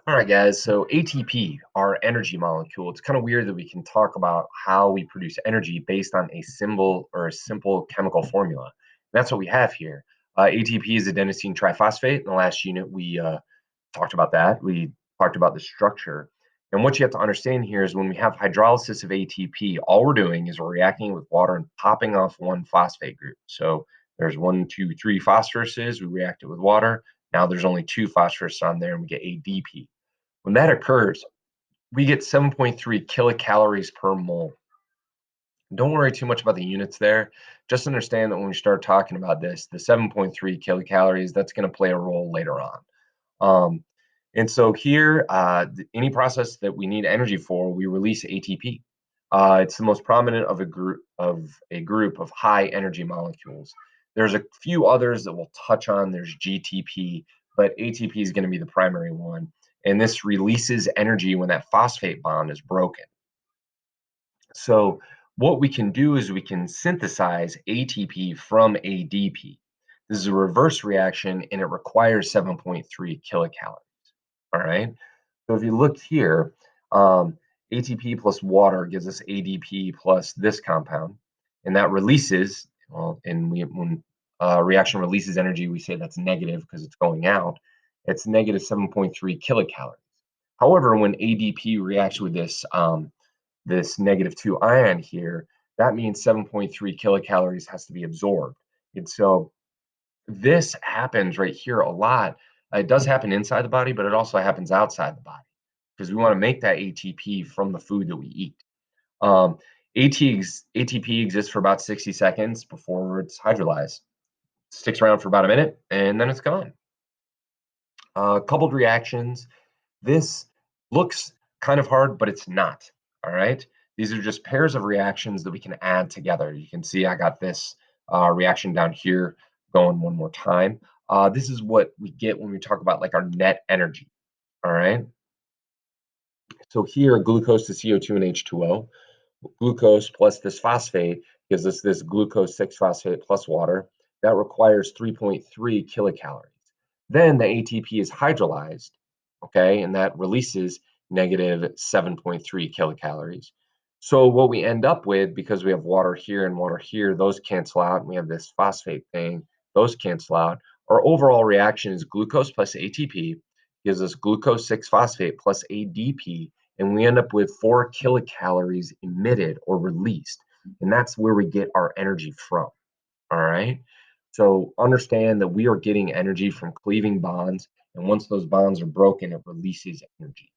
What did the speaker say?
All right, guys. So ATP, our energy molecule, it's kind of weird that we can talk about how we produce energy based on a symbol or a simple chemical formula. And that's what we have here. ATP is adenosine triphosphate. In the last unit, we talked about that. We talked about the structure. And what you have to understand here is when we have hydrolysis of ATP, all we're doing is we're reacting with water and popping off one phosphate group. So there's one, two, three phosphoruses. We react it with water. Now there's only two phosphorus on there, and we get ADP. When that occurs, we get 7.3 kilocalories per mole. Don't worry too much about the units there. Just understand that when we start talking about this, the 7.3 kilocalories, that's going to play a role later on. Um, and so here, any process that we need energy for, we release ATP. It's the most prominent of a group of high energy molecules. There's a few others that we'll touch on. There's GTP, but ATP is going to be the primary one. And this releases energy when that phosphate bond is broken. So what we can do is we can synthesize ATP from ADP. This is a reverse reaction and it requires 7.3 kilocalories. All right. So if you look here, ATP plus water gives us ADP plus this compound, and that releases, well, and when reaction releases energy, we say that's negative because it's going out. It's negative 7.3 kilocalories. However, when ADP reacts with this negative 2 ion here, that means 7.3 kilocalories has to be absorbed. And so this happens right here a lot. It does happen inside the body, but it also happens outside the body because we want to make that ATP from the food that we eat. Um, ATP exists for about 60 seconds before it's hydrolyzed. Sticks around for about a minute and then it's gone. Coupled reactions. This looks kind of hard, but it's not. All right. These are just pairs of reactions that we can add together. You can see I got this reaction down here going one more time. This is what we get when we talk about like our net energy. All right. So here, glucose to CO2 and H2O. Glucose plus this phosphate gives us this glucose 6-phosphate plus water. That requires 3.3 kilocalories. Then the ATP is hydrolyzed, okay, and that releases negative 7.3 kilocalories. So what we end up with, because we have water here and water here, those cancel out, and we have this phosphate thing, those cancel out. Our overall reaction is glucose plus ATP gives us glucose 6-phosphate plus ADP, and we end up with 4 kilocalories emitted or released. And that's where we get our energy from. All right. So understand that we are getting energy from cleaving bonds. And once those bonds are broken, it releases energy.